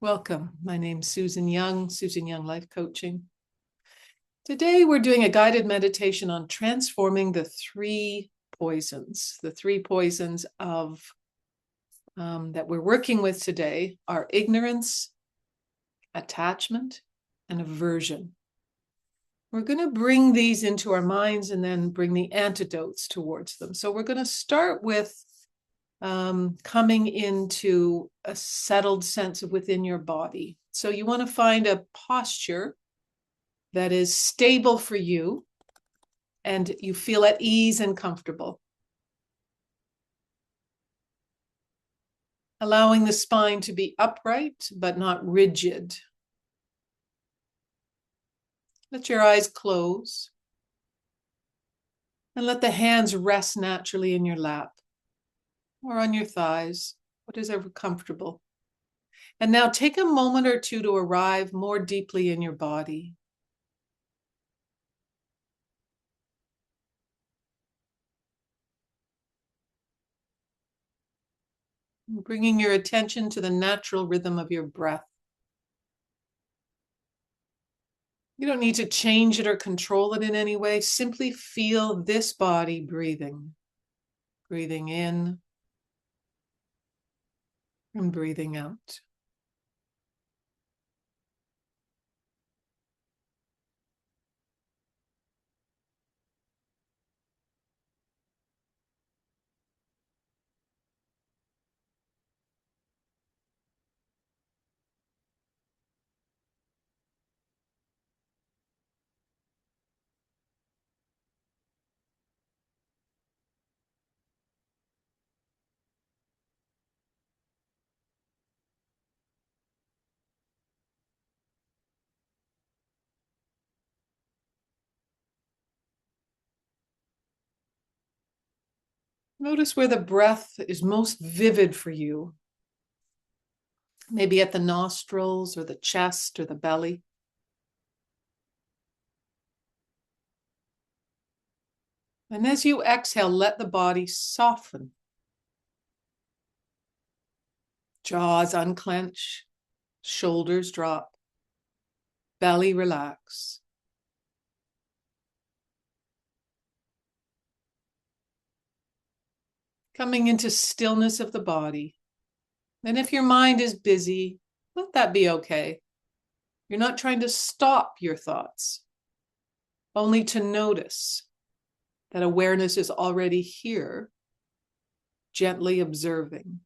Welcome. My name's Susan Young Life Coaching. Today we're doing a guided meditation on transforming the three poisons. The three poisons of that we're working with today are ignorance, attachment, and aversion. We're going to bring these into our minds and then bring the antidotes towards them. So we're going to start with coming into a settled sense of within your body. So you want to find a posture that is stable for you and you feel at ease and comfortable. Allowing the spine to be upright, but not rigid. Let your eyes close and let the hands rest naturally in your lap or on your thighs, whatever comfortable. And now take a moment or two to arrive more deeply in your body. Bringing your attention to the natural rhythm of your breath. You don't need to change it or control it in any way. Simply feel this body breathing. Breathing in and breathing out. Notice where the breath is most vivid for you. Maybe at the nostrils or the chest or the belly. And as you exhale, let the body soften. Jaws unclench, shoulders drop, belly relax. Coming into stillness of the body. And if your mind is busy, let that be okay. You're not trying to stop your thoughts, only to notice that awareness is already here, gently observing.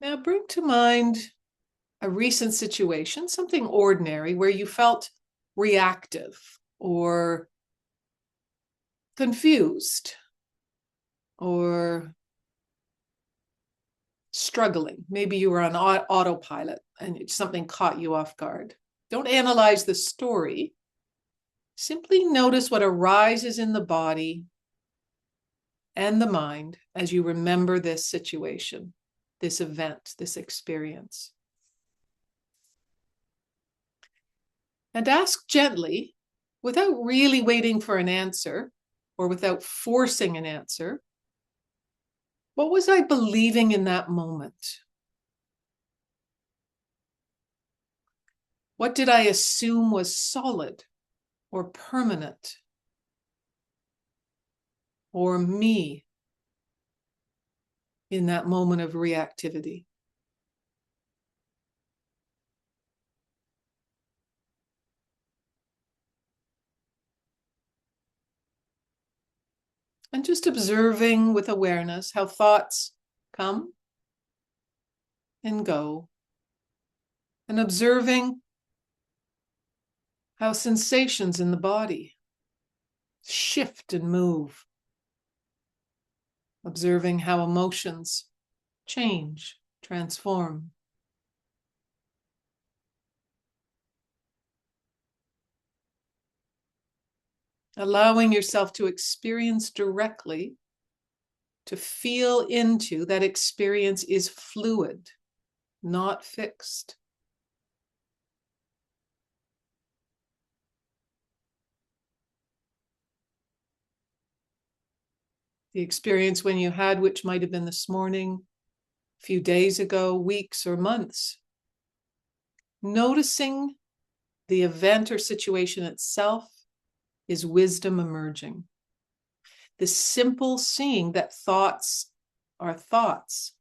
Now bring to mind a recent situation, something ordinary, where you felt reactive or confused or struggling. Maybe you were on autopilot and something caught you off guard. Don't analyze the story. Simply notice what arises in the body and the mind as you remember this situation, this event, this experience. And ask gently, without really waiting for an answer or without forcing an answer, what was I believing in that moment? What did I assume was solid or permanent or me in that moment of reactivity? And just observing with awareness how thoughts come and go, and observing how sensations in the body shift and move, observing how emotions change, transform. allowing yourself to experience directly, to feel into that experience is fluid, not fixed. The experience when you had, which might have been this morning, a few days ago, weeks or months. Noticing the event or situation itself is wisdom emerging. The simple seeing that thoughts are thoughts,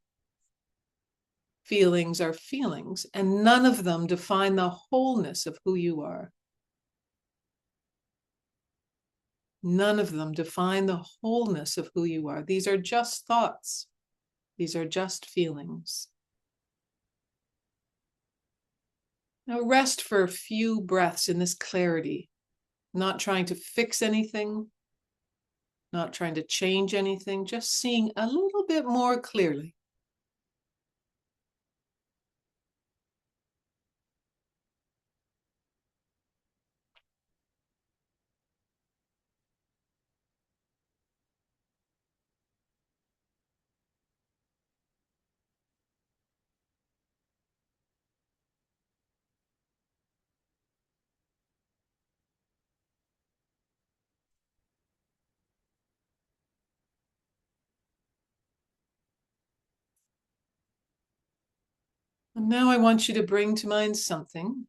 feelings are feelings, and none of them define the wholeness of who you are. None of them define the wholeness of who you are. These are just thoughts. These are just feelings. Now rest for a few breaths in this clarity, not trying to fix anything, not trying to change anything, just seeing a little bit more clearly. And now I want you to bring to mind something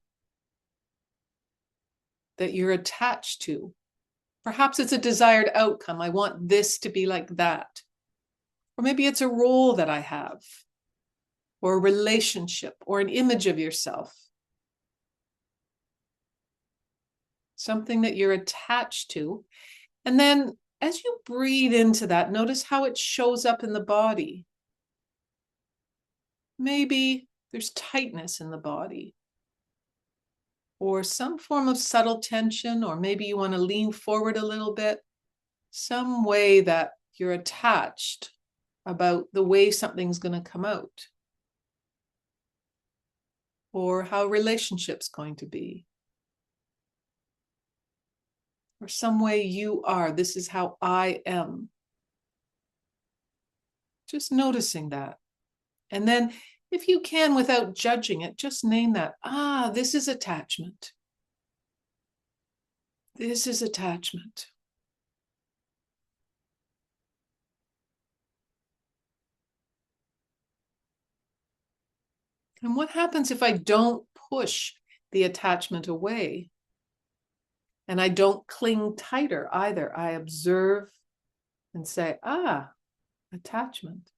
that you're attached to. Perhaps it's a desired outcome. I want this to be like that. Or maybe it's a role that I have, or a relationship, or an image of yourself. Something that you're attached to. And then as you breathe into that, notice how it shows up in the body. Maybe there's tightness in the body, or some form of subtle tension, or maybe you want to lean forward a little bit, some way that you're attached about the way something's going to come out, or how a relationship's going to be, or some way you are. This is how I am. Just noticing that. And then if you can, without judging it, just name that. Ah, this is attachment. This is attachment. And what happens if I don't push the attachment away? And I don't cling tighter either. I observe and say, ah, attachment.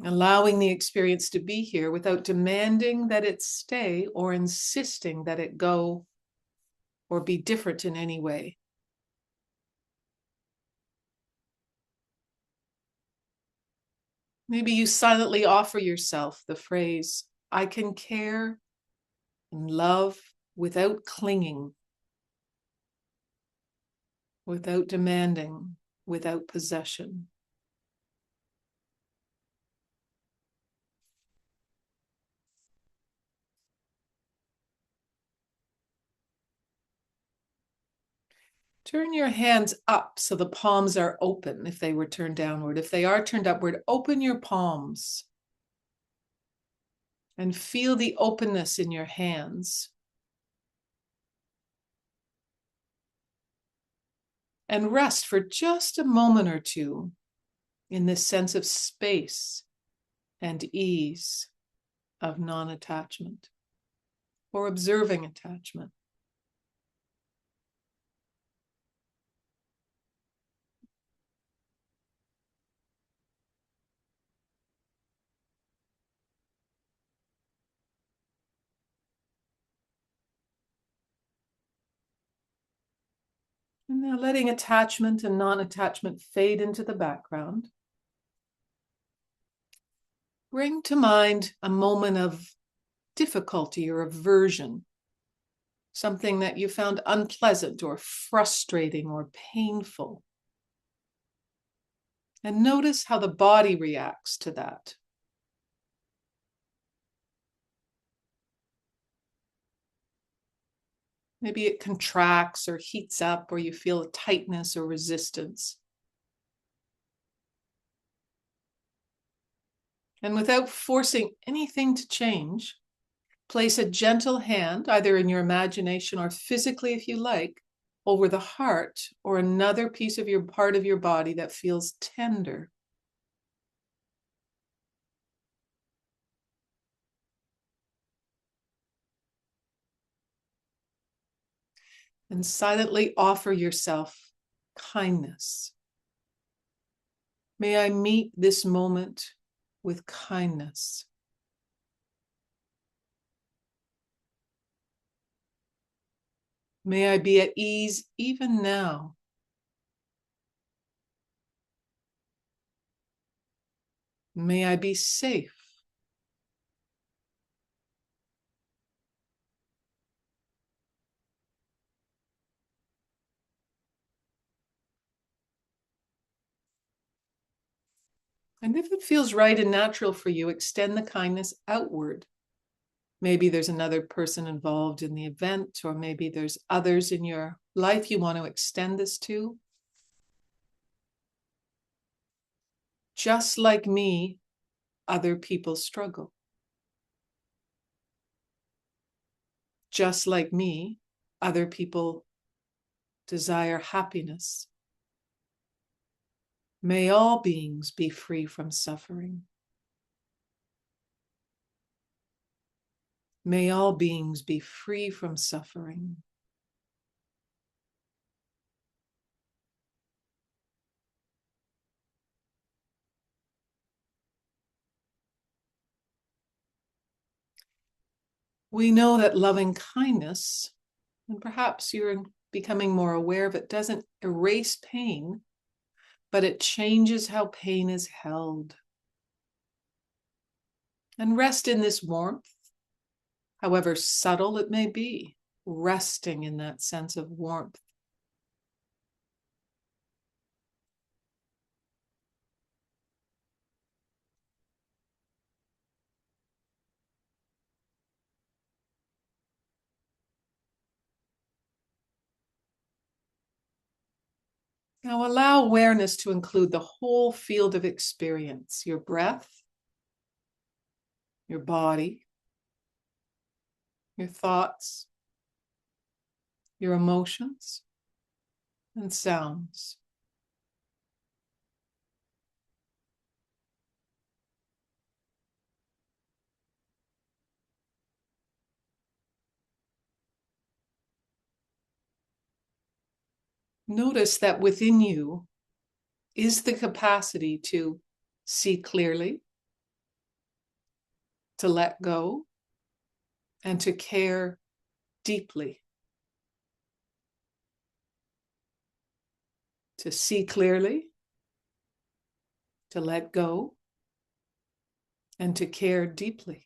Allowing the experience to be here without demanding that it stay or insisting that it go or be different in any way. Maybe you silently offer yourself the phrase, I can care and love without clinging, without demanding, without possession. Turn your hands up so the palms are open if they were turned downward. If they are turned upward, open your palms and feel the openness in your hands. And rest for just a moment or two in this sense of space and ease of non-attachment or observing attachment. And now letting attachment and non-attachment fade into the background. Bring to mind a moment of difficulty or aversion, something that you found unpleasant or frustrating or painful. And notice how the body reacts to that. Maybe it contracts or heats up, or you feel a tightness or resistance. And without forcing anything to change, place a gentle hand, either in your imagination or physically if you like, over the heart or another piece of your part of your body that feels tender. And silently offer yourself kindness. May I meet this moment with kindness. May I be at ease even now. May I be safe. And if it feels right and natural for you, extend the kindness outward. Maybe there's another person involved in the event, or maybe there's others in your life you want to extend this to. Just like me, other people struggle. Just like me, other people desire happiness. May all beings be free from suffering. May all beings be free from suffering. We know that loving kindness, and perhaps you're becoming more aware of it, doesn't erase pain, but it changes how pain is held. And rest in this warmth, however subtle it may be, resting in that sense of warmth. Now allow awareness to include the whole field of experience, your breath, your body, your thoughts, your emotions, and sounds. Notice that within you is the capacity to see clearly, to let go, and to care deeply. To see clearly, to let go, and to care deeply.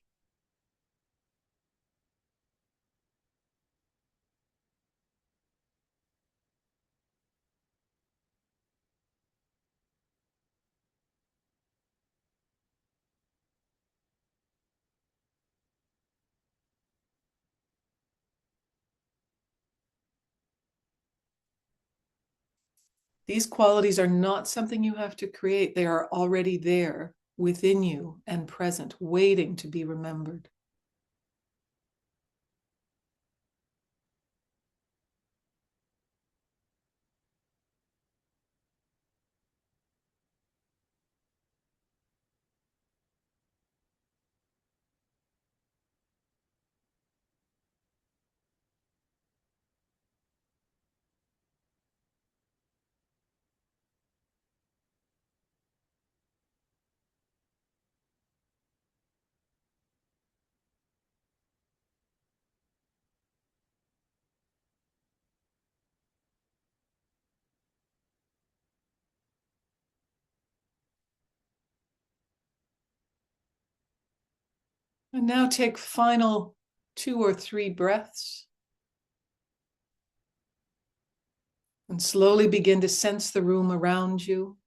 These qualities are not something you have to create. They are already there within you and present, waiting to be remembered. And now take final 2 or 3 breaths. And slowly begin to sense the room around you.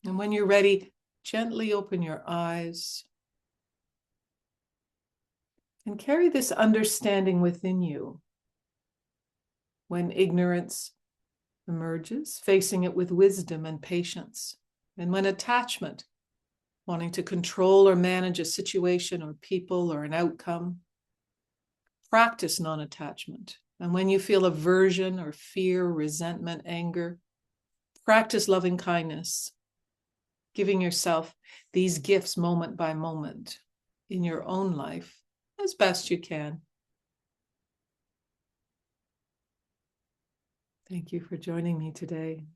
And when you're ready, gently open your eyes. And carry this understanding within you when ignorance emerges, facing it with wisdom and patience. And when attachment, wanting to control or manage a situation or people or an outcome, practice non-attachment. And when you feel aversion or fear, resentment, anger, practice loving kindness, giving yourself these gifts moment by moment in your own life as best you can. Thank you for joining me today.